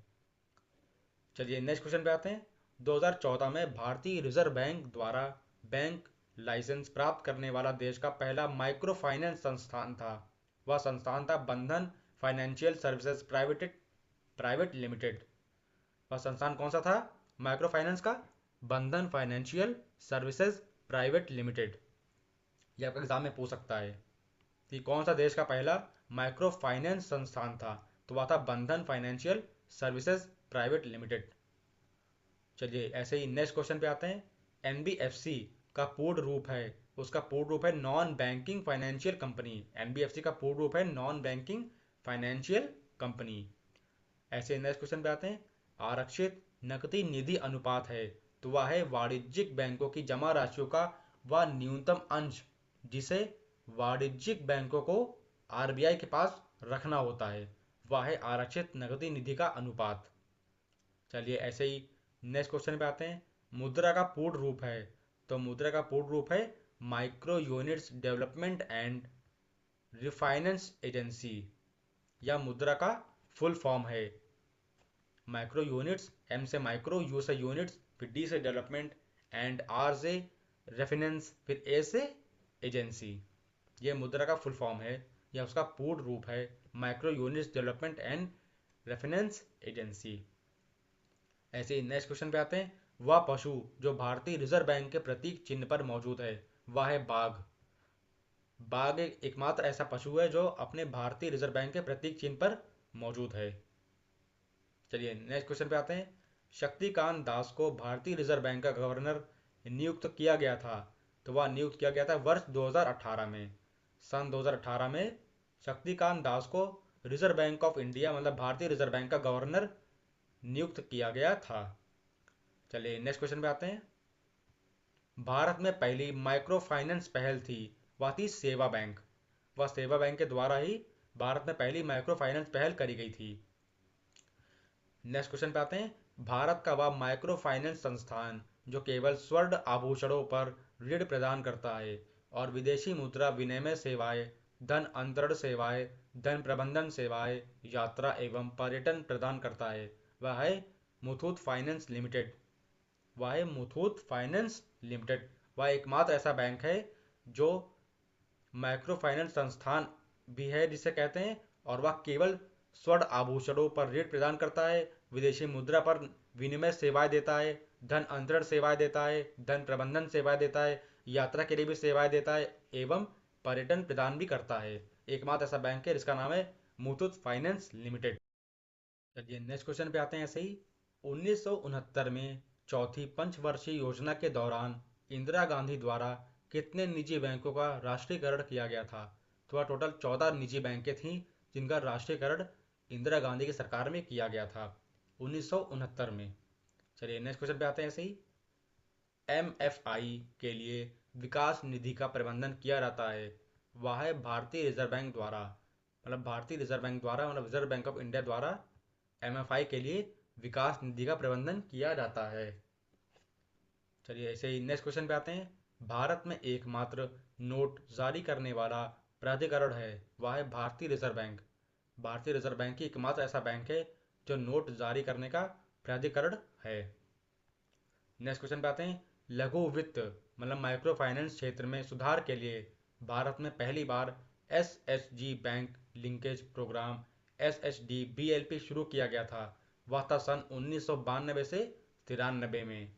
चलिए नेक्स्ट क्वेश्चन पे आते हैं। 2014 में भारतीय रिजर्व बैंक द्वारा बैंक लाइसेंस प्राप्त करने वाला देश का पहला माइक्रो फाइनेंस संस्थान था। वह संस्थान था बंधन फाइनेंशियल सर्विसेज प्राइवेट लिमिटेड। वह संस्थान कौन सा था माइक्रो फाइनेंस का? बंधन फाइनेंशियल सर्विसेज प्राइवेट लिमिटेड। यह आपका एग्जाम में पूछ सकता है कि कौन सा देश का पहला माइक्रो फाइनेंस संस्थान था? तो वह था बंधन फाइनेंशियल सर्विसेज प्राइवेट लिमिटेड। चलिए ऐसे ही नेक्स्ट क्वेश्चन पे आते हैं। NBFC का पूर्ण रूप है, उसका पूर्ण रूप है non banking financial company. NBFC का पूर्ण रूप है नॉन बैंकिंग फाइनेंशियल कंपनी। ऐसे नेक्स्ट क्वेश्चन पे आते हैं। आरक्षित नकदी निधि अनुपात है, तो वह है वाणिज्यिक बैंकों की जमा राशियों का वह न्यूनतम अंश जिसे वाणिज्यिक बैंकों को RBI के पास रखना होता है, वह है आरक्षित नकदी निधि का अनुपात। चलिए ऐसे ही नेक्स्ट क्वेश्चन पे आते हैं। मुद्रा का पूर्ण रूप है, तो मुद्रा का पूर्ण रूप है micro units development and refinance agency. या मुद्रा का फुल फॉर्म है माइक्रो यूनिट्स, M से माइक्रो, U से यूनिट्स, फिर D से डेवलपमेंट, एंड R से रेफिनेंस, फिर A से एजेंसी। ये मुद्रा का फुल फॉर्म है या उसका पूर्ण रूप है micro units development and refinance agency. ऐसे ही नेक्स्ट क्वेश्चन पे आते हैं। वह पशु जो भारतीय रिजर्व बैंक के प्रतीक चिन्ह पर मौजूद है, वह है बाघ। बाघ एकमात्र ऐसा पशु है जो अपने भारतीय रिजर्व बैंक के प्रतीक चिन्ह पर मौजूद है। चलिए नेक्स्ट क्वेश्चन पे आते हैं। शक्तिकांत दास को भारतीय रिजर्व बैंक का गवर्नर नियुक्त किया गया था, तो वह नियुक्त किया गया था वर्ष 2018 में। सन 2018 में शक्तिकांत दास को रिजर्व बैंक ऑफ इंडिया मतलब भारतीय रिजर्व बैंक का गवर्नर नियुक्त किया गया था। चलिए नेक्स्ट क्वेश्चन पे आते हैं। भारत में पहली माइक्रो फाइनेंस पहल थी, वह थी सेवा बैंक। वह सेवा बैंक के द्वारा ही भारत में पहली माइक्रो फाइनेंस पहल करी गई थी। नेक्स्ट क्वेश्चन पे आते हैं। भारत का वह माइक्रो फाइनेंस संस्थान जो केवल स्वर्ण आभूषणों पर ऋण प्रदान करता है और विदेशी मुद्रा विनिमय सेवाएं, धन अंतरण सेवाएं, धन प्रबंधन सेवाएं, यात्रा एवं पर्यटन प्रदान करता है, वह है मुथूट फाइनेंस लिमिटेड। वह है मुथूट फाइनेंस लिमिटेड। वह एकमात्र ऐसा बैंक है जो माइक्रो फाइनेंस संस्थान भी है जिसे कहते हैं, और वह केवल स्वर्ण आभूषणों पर ऋण प्रदान करता है, विदेशी मुद्रा पर विनिमय सेवाएं देता है, धन अंतरण सेवाएं देता है, धन प्रबंधन सेवाएं देता है, यात्रा के लिए भी सेवाएं देता है एवं पर्यटन प्रदान भी करता है। एकमात्र ऐसा बैंक है जिसका नाम है मुथूट फाइनेंस लिमिटेड। चलिए नेक्स्ट क्वेश्चन पे आते हैं। ऐसे ही 1969 में चौथी पंचवर्षीय योजना के दौरान इंदिरा गांधी द्वारा कितने निजी बैंकों का राष्ट्रीयकरण किया गया था? तो वह टोटल 14 निजी बैंकें थीं जिनका राष्ट्रीयकरण इंदिरा गांधी की सरकार में किया गया था 1969 में। चलिए नेक्स्ट क्वेश्चन पे आते हैं। ऐसे ही एमएफआई के लिए विकास निधि का प्रबंधन किया जाता है, वह है भारतीय रिजर्व बैंक द्वारा। मतलब भारतीय रिजर्व बैंक द्वारा मतलब रिजर्व बैंक ऑफ इंडिया द्वारा एमएफआई के लिए विकास निधि का प्रबंधन किया जाता है। चलिए ऐसे ही नेक्स्ट क्वेश्चन पे आते हैं। भारत में एकमात्र नोट जारी करने वाला प्राधिकरण है, वह है भारतीय रिजर्व बैंक। भारतीय रिजर्व बैंक ही एकमात्र ऐसा बैंक है जो नोट जारी करने का प्राधिकरण है। नेक्स्ट क्वेश्चन पे आते हैं। लघु वित्त मतलब माइक्रो फाइनेंस क्षेत्र में सुधार के लिए भारत में पहली बार SHG bank linkage programme SHD-BLP शुरू किया गया था। वह था सन 1992 से 93 में।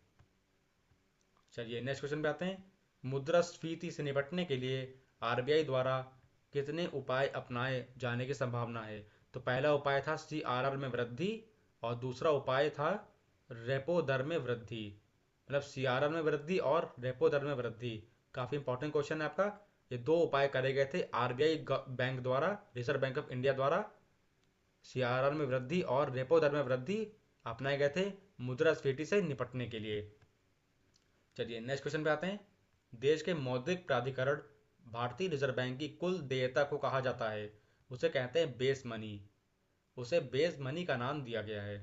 चलिए नेक्स्ट क्वेश्चन पे आते हैं। मुद्रास्फीति से निपटने के लिए आरबीआई द्वारा कितने उपाय अपनाए जाने की संभावना है? तो पहला उपाय था सीआरआर में वृद्धि और दूसरा उपाय था रेपो दर में वृद्धि। मतलब सीआरआर में वृद्धि और रेपो दर में वृद्धि। काफ़ी इंपॉर्टेंट क्वेश्चन है आपका। ये दो उपाय करे गए थे आरबीआई बैंक द्वारा, रिजर्व बैंक ऑफ इंडिया द्वारा। सीआरआर में वृद्धि और रेपो दर में वृद्धि अपनाए गए थे मुद्रास्फीति से निपटने के लिए। चलिए नेक्स्ट क्वेश्चन पे आते हैं। देश के मौद्रिक प्राधिकरण भारतीय रिजर्व बैंक की कुल देयता को कहा जाता है, उसे कहते हैं बेस मनी। उसे बेस मनी का नाम दिया गया है।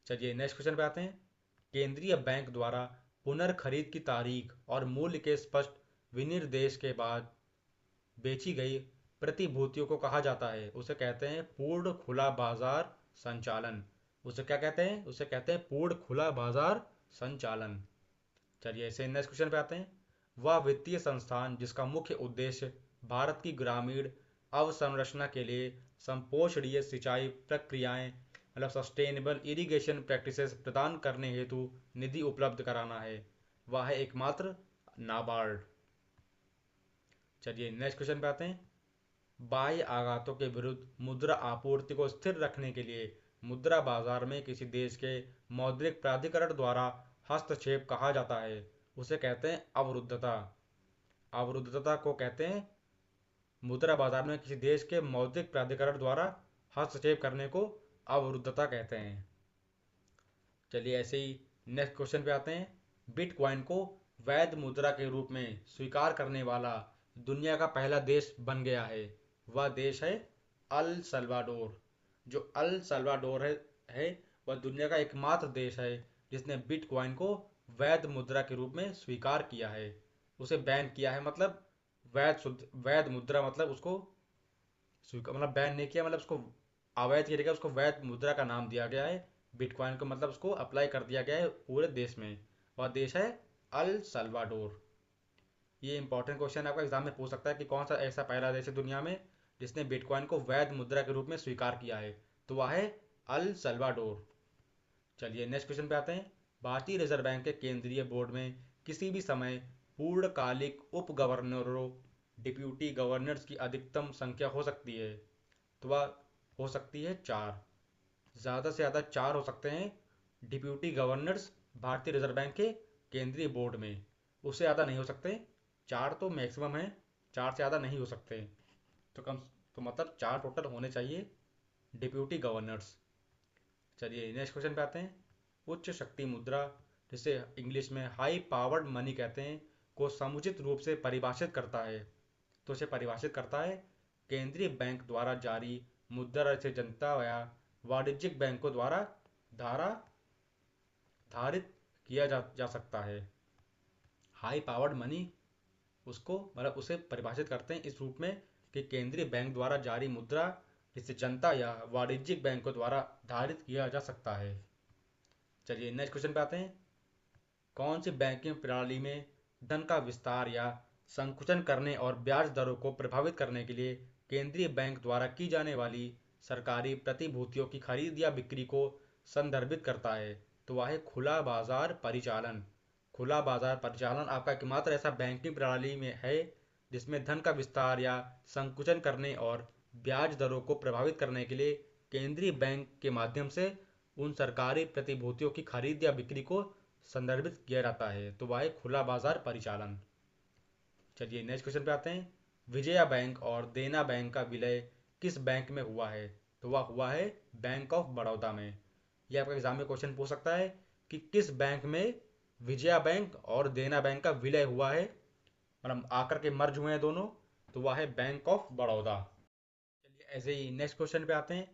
चलिए नेक्स्ट क्वेश्चन पे आते हैं। केंद्रीय बैंक द्वारा पुनर्खरीद की तारीख और मूल्य के स्पष्ट विनिर्देश के बाद बेची गई प्रतिभूतियों को कहा जाता है, उसे कहते हैं पूर्ण खुला बाजार संचालन। उसे क्या कहते हैं? उसे कहते हैं पूर्ण खुला बाजार संचालन। चलिए ऐसे नेक्स्ट क्वेश्चन पे आते हैं। वह वित्तीय संस्थान जिसका मुख्य उद्देश्य भारत की ग्रामीण अवसंरचना के लिए संपोषणीय सिंचाई प्रक्रियाएं मतलब सस्टेनेबल इरिगेशन प्रैक्टिसेस प्रदान करने हेतु निधि उपलब्ध कराना है, वह है एकमात्र नाबार्ड। चलिए नेक्स्ट क्वेश्चन पे आते हैं। बाह्य आघातों के विरुद्ध मुद्रा आपूर्ति को स्थिर रखने के लिए मुद्रा बाजार में किसी देश के मौद्रिक प्राधिकरण द्वारा हस्तक्षेप कहा जाता है, उसे कहते हैं अवरुद्धता। अवरुद्धता को कहते हैं मुद्रा बाजार में किसी देश के मौद्रिक प्राधिकरण द्वारा हस्तक्षेप करने को अवरुद्धता कहते हैं। चलिए ऐसे ही नेक्स्ट क्वेश्चन पे आते हैं। बिटकॉइन को वैध मुद्रा के रूप में स्वीकार करने वाला दुनिया का पहला देश बन गया है, वह देश है अल सल्वाडोर। जो अल सल्वाडोर है वह दुनिया का एकमात्र देश है जिसने बिटकॉइन को वैध मुद्रा के रूप में स्वीकार किया है। उसे बैन किया है मतलब वैध मुद्रा मतलब उसको स्वीकार मतलब बैन नहीं किया, मतलब उसको अवैध की जगह उसको वैध मुद्रा का नाम दिया गया है। बिटकॉइन को मतलब उसको अप्लाई कर दिया गया है पूरे देश में। वह देश है अल सल्वाडोर। ये इंपॉर्टेंट क्वेश्चन आपका एग्जाम में पूछ सकता है कि कौन सा ऐसा पहला देश है दुनिया में जिसने बिटकॉइन को वैध मुद्रा के रूप में स्वीकार किया है, तो वह है अल सल्वाडोर। चलिए नेक्स्ट क्वेश्चन पे आते हैं। भारतीय रिजर्व बैंक के केंद्रीय बोर्ड में किसी भी समय पूर्णकालिक उप गवर्नरों डिप्यूटी गवर्नर्स की अधिकतम संख्या हो सकती है, तो वह हो सकती है 4। ज़्यादा से ज़्यादा 4 हो सकते हैं डिप्यूटी गवर्नर्स भारतीय रिजर्व बैंक के केंद्रीय बोर्ड में। उससे ज़्यादा नहीं हो सकते। चार तो मैक्सिमम है, चार से ज़्यादा नहीं हो सकते। तो कम, तो मतलब चार टोटल होने चाहिए डिप्यूटी गवर्नर्स। चलिए नेक्स्ट क्वेश्चन पे आते हैं। उच्च शक्ति मुद्रा, जिसे इंग्लिश में हाई पावर्ड मनी कहते हैं, को समुचित रूप से परिभाषित करता है। तो इसे परिभाषित करता है केंद्रीय बैंक द्वारा जारी मुद्रा, से जनता या वाणिज्यिक बैंकों द्वारा धारा धारित किया जा सकता है। हाई पावर्ड मनी, उसको मतलब उसे परिभाषित करते हैं इस रूप में कि केंद्रीय बैंक द्वारा जारी मुद्रा, जिसे जनता या वाणिज्यिक बैंकों द्वारा धारित किया जा सकता है। चलिए नेक्स्ट क्वेश्चन पे आते हैं। कौन सी बैंकिंग प्रणाली में धन का विस्तार या संकुचन करने और ब्याज दरों को प्रभावित करने के लिए केंद्रीय बैंक द्वारा की जाने वाली सरकारी प्रतिभूतियों की खरीद या बिक्री को संदर्भित करता है? तो वह है खुला बाजार परिचालन। खुला बाजार परिचालन आपका एकमात्र ऐसा बैंकिंग प्रणाली में है जिसमें धन का विस्तार या संकुचन करने और ब्याज दरों को प्रभावित करने के लिए केंद्रीय बैंक के माध्यम से उन सरकारी प्रतिभूतियों की खरीद या बिक्री को संदर्भित किया जाता है। तो वह है खुला बाजार परिचालन। चलिए नेक्स्ट क्वेश्चन पे आते हैं। विजया बैंक और देना बैंक का विलय किस बैंक में हुआ है? तो वह हुआ है बैंक ऑफ बड़ौदा में। यह आपका एग्जाम में क्वेश्चन पूछ सकता है कि किस बैंक में विजया बैंक और देना बैंक का विलय हुआ है, मतलब आकर के मर्ज हुए हैं दोनों। तो वह है बैंक ऑफ बड़ौदा। चलिए ऐसे ही नेक्स्ट क्वेश्चन पे आते हैं।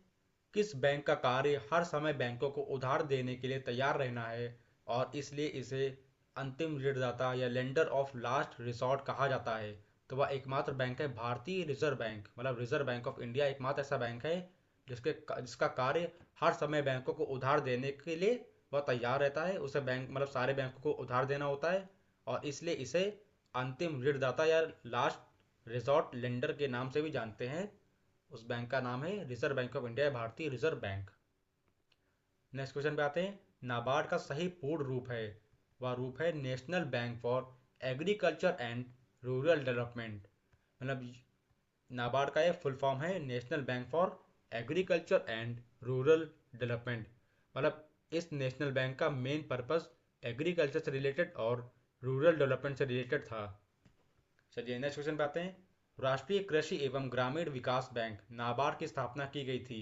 किस बैंक का कार्य हर समय बैंकों को उधार देने के लिए तैयार रहना है और इसलिए इसे अंतिम ऋणदाता या लेंडर ऑफ लास्ट रिसॉर्ट कहा जाता है? तो वह एकमात्र बैंक है भारतीय रिजर्व बैंक, मतलब रिजर्व बैंक ऑफ इंडिया एकमात्र ऐसा बैंक है जिसका कार्य हर समय बैंकों को उधार देने के लिए वह तैयार रहता है। उसे बैंक मतलब सारे बैंकों को उधार देना होता है और इसलिए इसे अंतिम ऋणदाता या लास्ट रिसॉर्ट लेंडर के नाम से भी जानते हैं। उस बैंक का नाम है रिजर्व बैंक ऑफ इंडिया, भारतीय रिजर्व बैंक। नेक्स्ट क्वेश्चन पे आते हैं। नाबार्ड का सही पूर्ण रूप है, वह रूप है national bank for agriculture and rural development. मतलब नाबार्ड का ये फुल फॉर्म है national bank for agriculture and rural development. मतलब इस नेशनल बैंक का मेन पर्पस एग्रीकल्चर से रिलेटेड और रूरल डेवलपमेंट से रिलेटेड था। चलिए नेक्स्ट क्वेश्चन पे आते हैं। राष्ट्रीय कृषि एवं ग्रामीण विकास बैंक नाबार्ड की स्थापना की गई थी?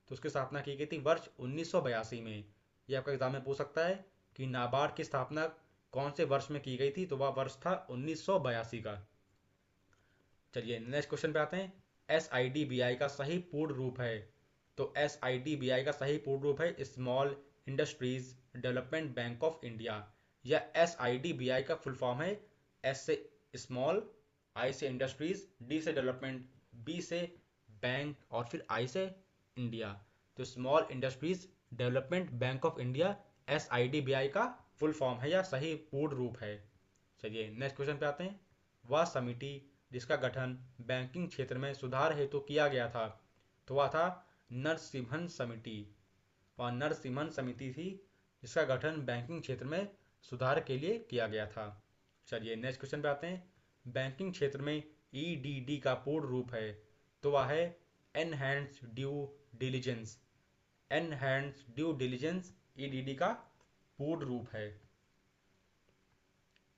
तो उसकी स्थापना की गई थी वर्ष 1982 में। ये आपका एग्जाम में पूछ सकता है कि नाबार्ड की स्थापना कौन से वर्ष में की गई थी? तो वह वर्ष था 1982 का। चलिए नेक्स्ट क्वेश्चन पे आते हैं। SIDBI का सही पूर्ण रूप है? तो SIDBI का सही पूर्ण रूप है small industries development bank of India. या SIDBI का फुल फॉर्म है S से स्मॉल, I से इंडस्ट्रीज, D से डेवलपमेंट, B से बैंक और फिर I से इंडिया। तो small industries development bank of India SIDBI का फुल फॉर्म है या सही पूर्ण रूप है। चलिए नेक्स्ट क्वेश्चन पे आते हैं। वह समिति जिसका गठन बैंकिंग क्षेत्र में सुधार हेतु किया गया था, तो वह था नरसिम्हन समिति। वह नरसिम्हन समिति थी जिसका गठन बैंकिंग क्षेत्र में सुधार के लिए किया गया था। चलिए नेक्स्ट क्वेश्चन पे आते हैं। बैंकिंग क्षेत्र में EDD का पूर्ण रूप है? तो वह है enhanced due diligence. Enhanced due diligence EDD का पूर्ण रूप है।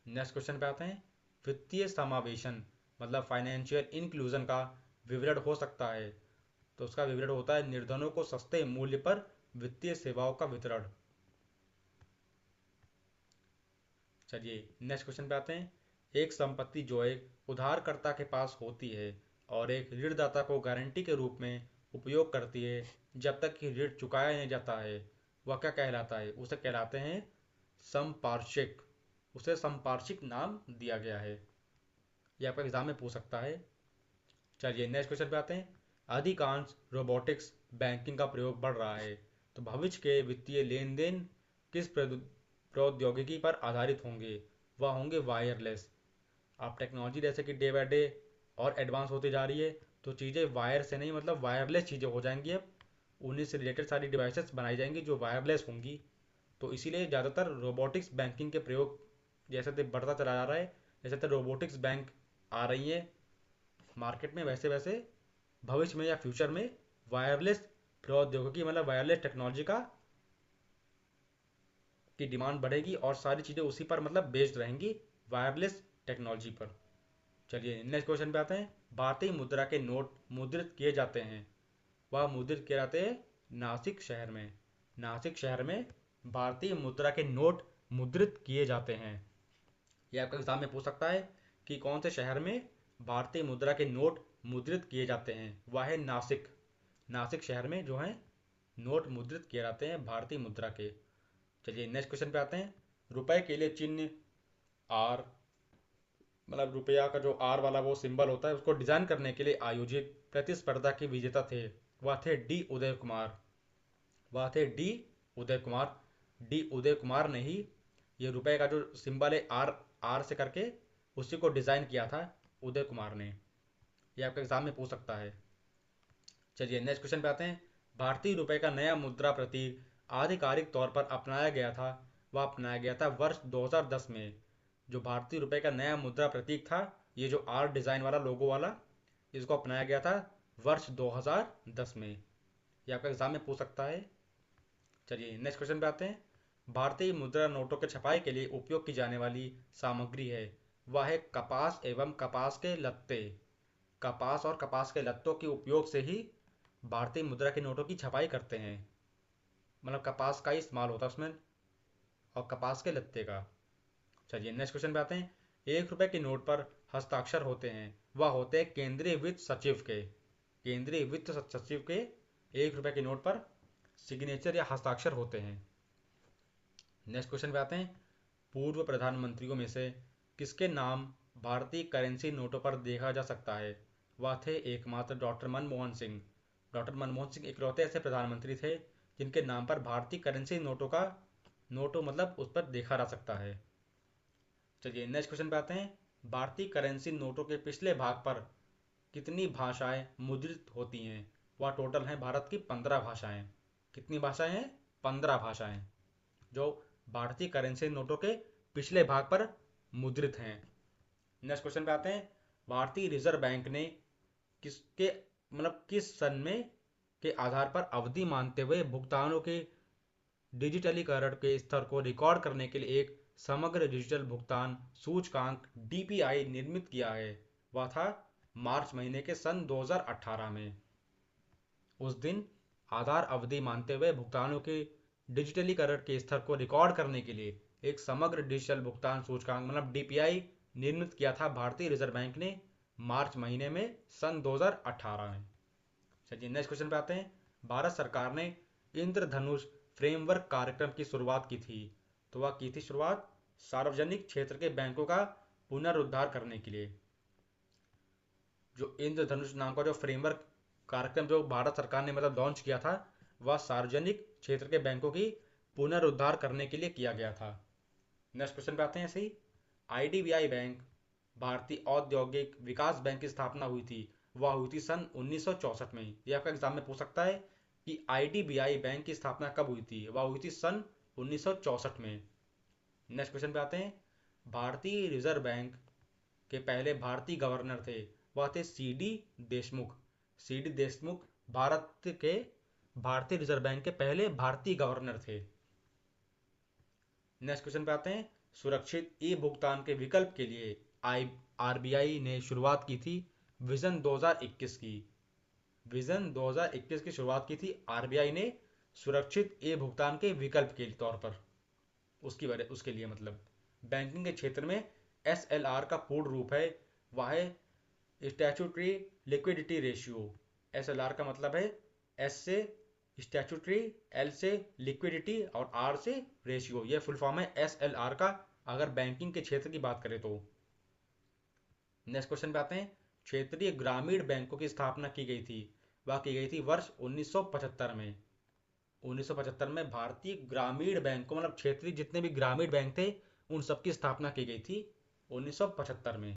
नेक्स्ट क्वेश्चन पे आते हैं। वित्तीय समावेशन मतलब फाइनेंशियल इंक्लूजन का विवरण हो सकता है? तो उसका विवरण होता है निर्धनों को सस्ते मूल्य पर वित्तीय सेवाओं का वितरण। चलिए नेक्स्ट क्वेश्चन पे आते हैं। एक संपत्ति जो एक उधारकर्ता के पास होती है और एक ऋणदाता को गारंटी के रूप में उपयोग करती है जब तक कि ऋण चुकाया नहीं जाता है, वह क्या कहलाता है? उसे कहलाते हैं संपार्श्विक। उसे संपार्श्विक नाम दिया गया है। यह आपका एग्जाम में पूछ सकता है। चलिए नेक्स्ट क्वेश्चन पे आते हैं। अधिकांश रोबोटिक्स बैंकिंग का प्रयोग बढ़ रहा है, तो भविष्य के वित्तीय लेन देन किस प्रौद्योगिकी पर आधारित होंगे? वह होंगे वायरलेस। आप टेक्नोलॉजी जैसे कि डे बाय डे और एडवांस होती जा रही है, तो चीज़ें वायर से नहीं मतलब वायरलेस चीज़ें हो जाएंगी। अब उन्हीं से रिलेटेड सारी डिवाइसेस बनाई जाएंगी जो वायरलेस होंगी। तो इसीलिए ज़्यादातर रोबोटिक्स बैंकिंग के प्रयोग जैसे तो बढ़ता चला जा रहा है। जैसे तो रोबोटिक्स बैंक आ रही है मार्केट में, वैसे वैसे भविष्य में या फ्यूचर में वायरलेस प्रौद्योगिकी मतलब वायरलेस टेक्नोलॉजी का की डिमांड बढ़ेगी और सारी चीज़ें उसी पर मतलब बेस्ड रहेंगी। वायरलेस टेक्नोलॉजी पर। चलिए नेक्स्ट क्वेश्चन पे आते हैं। भारतीय मुद्रा के नोट मुद्रित किए जाते हैं, वह मुद्रित किए जाते हैं नासिक शहर में। नासिक शहर में भारतीय मुद्रा के नोट मुद्रित किए जाते हैं। ये आपका एग्जाम में पूछ सकता है कि कौन से शहर में भारतीय मुद्रा के नोट मुद्रित किए जाते हैं। वह है नासिक। नासिक शहर में जो है नोट मुद्रित किए जाते हैं भारतीय मुद्रा के। चलिए नेक्स्ट क्वेश्चन पे आते हैं। रुपए के लिए चिन्ह आर, मतलब रुपया का जो आर वाला वो सिंबल होता है, उसको डिजाइन करने के लिए आयोजित प्रतिस्पर्धा के विजेता थे। वह थे डी उदय कुमार। वह थे डी उदय कुमार। डी उदय कुमार ने ही ये रुपए का जो सिंबल है आर, आर से करके, उसी को डिजाइन किया था उदय कुमार ने। ये आपके एग्जाम में पूछ सकता है। चलिए नेक्स्ट क्वेश्चन पे आते हैं। भारतीय रुपए का नया मुद्रा प्रतीक आधिकारिक तौर पर अपनाया गया था, वह अपनाया गया था वर्ष 2010 में। जो भारतीय रुपए का नया मुद्रा प्रतीक था, ये जो आर डिजाइन वाला लोगो वाला, इसको अपनाया गया था वर्ष 2010 में। ये आपका एग्जाम में पूछ सकता है। चलिए नेक्स्ट क्वेश्चन पे आते हैं। भारतीय मुद्रा नोटों के छपाई के लिए उपयोग की जाने वाली सामग्री है, वह है कपास एवं कपास के लत्ते। कपास और कपास के लत्तों के उपयोग से ही भारतीय मुद्रा के नोटों की छपाई करते हैं। मतलब कपास का ही इस्तेमाल होता है उसमें, और कपास के लत्ते का। चलिए नेक्स्ट क्वेश्चन पे आते हैं। 1 रुपए के नोट पर हस्ताक्षर होते हैं, वह होते हैं केंद्रीय वित्त सचिव के। केंद्रीय वित्त सचिव के 1 रुपए के नोट पर सिग्नेचर या हस्ताक्षर होते हैं। नेक्स्ट क्वेश्चन पे आते हैं। पूर्व प्रधानमंत्रियों में से किसके नाम भारतीय करेंसी नोटों पर देखा जा सकता है। वह थे एकमात्र डॉक्टर मनमोहन सिंह। डॉक्टर मनमोहन सिंह इकलौते ऐसे प्रधानमंत्री थे जिनके नाम पर भारतीय करेंसी नोटों का, नोटों मतलब उस पर देखा जा सकता है। चलिए नेक्स्ट क्वेश्चन पे आते हैं। भारतीय करेंसी नोटों के पिछले भाग पर कितनी भाषाएं मुद्रित होती हैं। वह टोटल हैं भारत की 15 भाषाएं। कितनी भाषाएं हैं? 15 भाषाएं जो भारतीय करेंसी नोटों के पिछले भाग पर मुद्रित हैं। नेक्स्ट क्वेश्चन पे आते हैं। भारतीय रिजर्व बैंक ने किसके, मतलब किस सन में के आधार पर अवधि मानते हुए भुगतानों के डिजिटलीकरण के स्तर को रिकॉर्ड करने के लिए एक समग्र डिजिटल भुगतान सूचकांक डीपीआई निर्मित किया है। वह था मार्च महीने के सन 2018 में। उस दिन आधार अवधि मानते हुए भुगतानों के डिजिटलीकरण के स्तर को रिकॉर्ड करने के लिए एक समग्र डिजिटल भुगतान सूचकांक मतलब डीपीआई निर्मित किया था भारतीय रिजर्व बैंक ने मार्च महीने में सन 2018 में। चलिए नेक्स्ट क्वेश्चन पे आते हैं। भारत सरकार ने इंद्रधनुष फ्रेमवर्क कार्यक्रम की शुरुआत की थी, तो वह की थी शुरुआत सार्वजनिक क्षेत्र के बैंकों का पुनरुद्धार करने के लिए। जो इंद्रधनुष नाम का जो फ्रेमवर्क कार्यक्रम जो भारत सरकार ने मतलब लॉन्च किया था, वह सार्वजनिक क्षेत्र के बैंकों की पुनरुद्धार करने के लिए किया गया था। नेक्स्ट क्वेश्चन पे आते हैं। ऐसे ही आईडीबीआई बैंक, भारतीय औद्योगिक विकास बैंक की स्थापना हुई थी, वह हुई थी सन 1964 में। यह आपका एग्जाम में पूछ सकता है कि आईडीबीआई बैंक की स्थापना कब हुई थी। वह हुई थी सन 1964 में। नेक्स्ट क्वेश्चन पे आते हैं। भारतीय रिजर्व बैंक के पहले भारतीय गवर्नर थे, वह थे C D Deshmukh. C D Deshmukh Bharat के भारतीय रिजर्व बैंक के पहले भारतीय गवर्नर थे। नेक्स्ट क्वेश्चन पे आते हैं। सुरक्षित ई भुगतान के विकल्प के लिए आरबीआई ने शुरुआत की थी विजन 2021 की। विजन 2021 की शुरुआत की थी आरबीआई ने सुरक्षित ई भुगतान के विकल्प के तौर पर। उसके लिए मतलब बैंकिंग के क्षेत्र में एसएलआर का पूर्ण रूप है, वह है स्टैट्यूटरी लिक्विडिटी रेशियो। एसएलआर का मतलब है एस से स्टैट्यूटरी, एल से लिक्विडिटी और आर से रेशियो। यह फुल फॉर्म है एसएलआर का, अगर बैंकिंग के क्षेत्र की बात करें तो। नेक्स्ट क्वेश्चन पे आते हैं। क्षेत्रीय ग्रामीण बैंकों की स्थापना की गई थी, वह की गई थी वर्ष 1975 में। 1975 में भारतीय ग्रामीण बैंकों मतलब क्षेत्रीय जितने भी ग्रामीण बैंक थे, उन सबकी स्थापना की गई थी 1975 में।